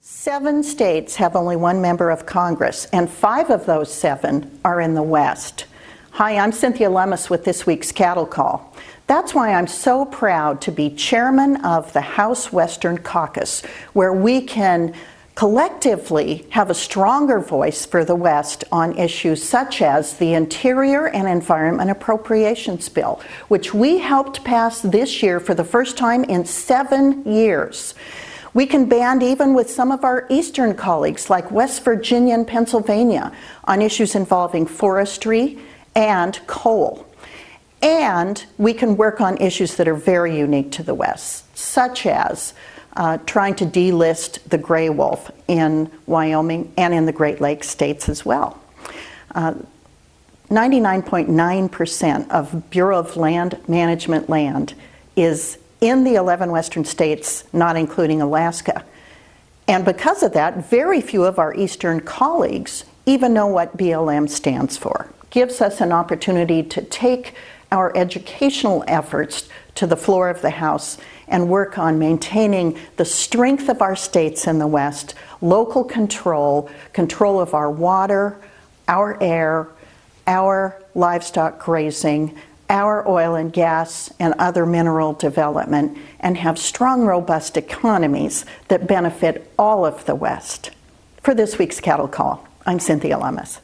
7 states have only one member of Congress, and 5 of those 7 are in the West. Hi, I'm Cynthia Lummis with this week's Cattle Call. That's why I'm so proud to be chairman of the House Western Caucus, where we can collectively have a stronger voice for the West on issues such as the Interior and Environment Appropriations Bill, which we helped pass this year for the first time in 7 years. We can band even with some of our eastern colleagues like West Virginia and Pennsylvania on issues involving forestry and coal. And we can work on issues that are very unique to the West, such as trying to delist the gray wolf in Wyoming and in the Great Lakes states as well. 99.9% of Bureau of Land Management land is in the 11 western states, not including Alaska. And because of that, very few of our eastern colleagues even know what BLM stands for. Gives us an opportunity to take our educational efforts to the floor of the House and work on maintaining the strength of our states in the West, local control of our water, our air, our livestock grazing, our oil and gas and other mineral development, and have strong, robust economies that benefit all of the West. For this week's Cattle Call, I'm Cynthia Lummis.